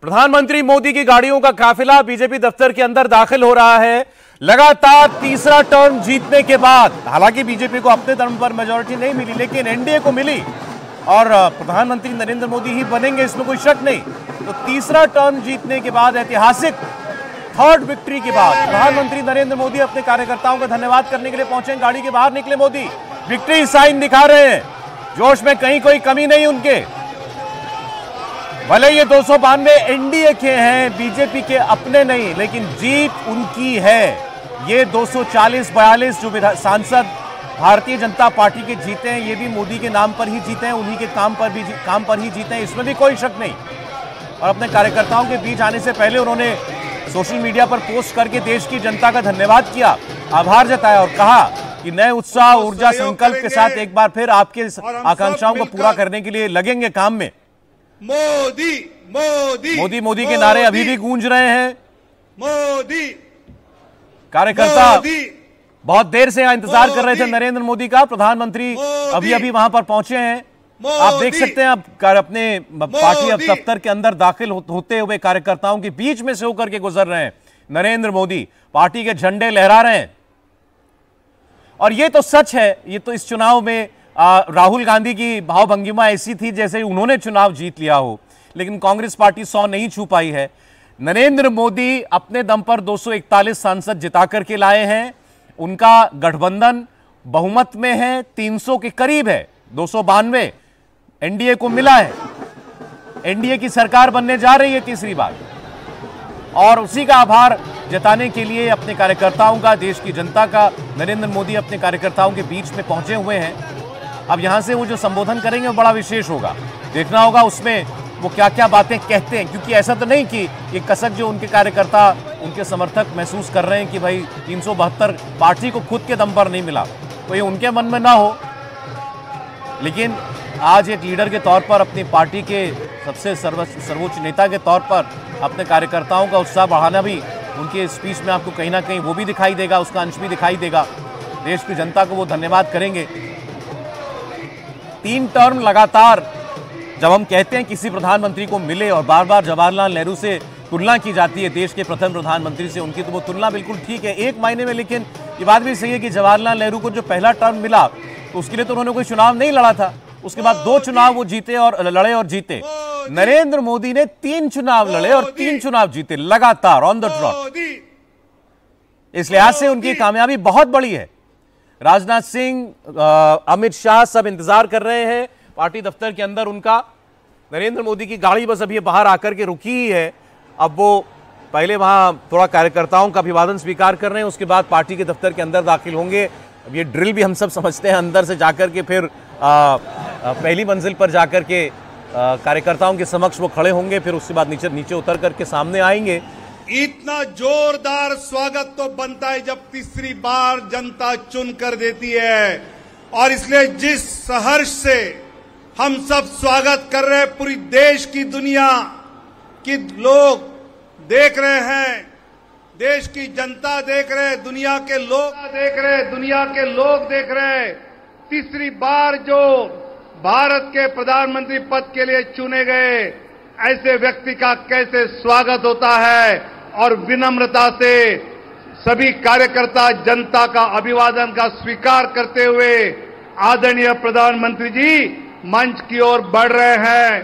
प्रधानमंत्री मोदी की गाड़ियों का काफिला बीजेपी दफ्तर के अंदर दाखिल हो रहा है। लगातार तीसरा टर्म जीतने के बाद, हालांकि बीजेपी को अपने टर्म पर मेजॉरिटी नहीं मिली, लेकिन एनडीए को मिली और प्रधानमंत्री नरेंद्र मोदी ही बनेंगे, इसमें कोई शक नहीं। तो तीसरा टर्म जीतने के बाद, ऐतिहासिक थर्ड विक्ट्री के बाद प्रधानमंत्री नरेंद्र मोदी अपने कार्यकर्ताओं का धन्यवाद करने के लिए पहुंचे। गाड़ी के बाहर निकले मोदी, विक्ट्री साइन दिखा रहे हैं, जोश में कहीं कोई कमी नहीं उनके। भले ये 292 एनडीए के हैं, बीजेपी के अपने नहीं, लेकिन जीत उनकी है। ये 240-42 जो सांसद भारतीय जनता पार्टी के जीते हैं, ये भी मोदी के नाम पर ही जीते हैं, उन्हीं के काम पर ही जीते हैं, इसमें भी कोई शक नहीं। और अपने कार्यकर्ताओं के बीच आने से पहले उन्होंने सोशल मीडिया पर पोस्ट करके देश की जनता का धन्यवाद किया, आभार जताया और कहा कि नए उत्साह, ऊर्जा, संकल्प के साथ एक बार फिर आपके आकांक्षाओं को पूरा करने के लिए लगेंगे काम में। मोदी मोदी मोदी मोदी के नारे अभी भी गूंज रहे हैं। मोदी कार्यकर्ता बहुत देर से इंतजार कर रहे थे नरेंद्र मोदी का। प्रधानमंत्री अभी वहां पर पहुंचे हैं। आप देख सकते हैं, आप अपने पार्टी दफ्तर के अंदर दाखिल होते हुए कार्यकर्ताओं के बीच में से होकर के गुजर रहे हैं नरेंद्र मोदी, पार्टी के झंडे लहरा रहे हैं। और ये तो सच है, ये तो इस चुनाव में राहुल गांधी की भावभंगिमा ऐसी थी जैसे उन्होंने चुनाव जीत लिया हो, लेकिन कांग्रेस पार्टी 100 नहीं छू पाई है। नरेंद्र मोदी अपने दम पर 241 सांसद जिता करके लाए हैं। उनका गठबंधन बहुमत में है, 300 के करीब है, 292 एनडीए को मिला है। एनडीए की सरकार बनने जा रही है तीसरी बार, और उसी का आभार जताने के लिए अपने कार्यकर्ताओं का, देश की जनता का, नरेंद्र मोदी अपने कार्यकर्ताओं के बीच में पहुंचे हुए हैं। अब यहां से वो जो संबोधन करेंगे वो बड़ा विशेष होगा, देखना होगा उसमें वो क्या क्या बातें कहते हैं, क्योंकि ऐसा तो नहीं कि ये कसक जो उनके कार्यकर्ता, उनके समर्थक महसूस कर रहे हैं कि भाई 372 पार्टी को खुद के दम पर नहीं मिला, तो ये उनके मन में ना हो। लेकिन आज एक लीडर के तौर पर, अपनी पार्टी के सबसे सर्वोच्च नेता के तौर पर अपने कार्यकर्ताओं का उत्साह बढ़ाना भी उनके स्पीच में आपको कहीं ना कहीं वो भी दिखाई देगा, उसका अंश भी दिखाई देगा। देश की जनता को वो धन्यवाद करेंगे। 3 टर्म लगातार जब हम कहते हैं किसी प्रधानमंत्री को मिले, और बार बार जवाहरलाल नेहरू से तुलना की जाती है देश के प्रथम प्रधानमंत्री से, उनकी तो वो तुलना बिल्कुल ठीक है एक मायने में। लेकिन ये बात भी सही है कि जवाहरलाल नेहरू को जो पहला टर्म मिला तो उसके लिए तो उन्होंने कोई चुनाव नहीं लड़ा था, उसके बाद 2 चुनाव वो जीते और लड़े और जीते। नरेंद्र मोदी ने 3 चुनाव लड़े और 3 चुनाव जीते लगातार ऑन द ट्रॉट। इस लिहाज से उनकी कामयाबी बहुत बड़ी है। राजनाथ सिंह, अमित शाह सब इंतजार कर रहे हैं पार्टी दफ्तर के अंदर उनका। नरेंद्र मोदी की गाड़ी बस अभी बाहर आकर के रुकी ही है। अब वो पहले वहां थोड़ा कार्यकर्ताओं का अभिवादन स्वीकार कर रहे हैं, उसके बाद पार्टी के दफ्तर के अंदर दाखिल होंगे। अब ये ड्रिल भी हम सब समझते हैं, अंदर से जाकर के फिर पहली मंजिल पर जाकर के कार्यकर्ताओं के समक्ष वो खड़े होंगे, फिर उसके बाद नीचे उतर करके सामने आएंगे। इतना जोरदार स्वागत तो बनता है जब तीसरी बार जनता चुन कर देती है, और इसलिए जिस सहर्ष से हम सब स्वागत कर रहे हैं, पूरी देश की दुनिया की लोग देख रहे हैं, देश की जनता देख रहे हैं, दुनिया के लोग देख रहे हैं, दुनिया के लोग देख रहे हैं। तीसरी बार जो भारत के प्रधानमंत्री पद के लिए चुने गए ऐसे व्यक्ति का कैसे स्वागत होता है, और विनम्रता से सभी कार्यकर्ता जनता का अभिवादन का स्वीकार करते हुए आदरणीय प्रधानमंत्री जी मंच की ओर बढ़ रहे हैं।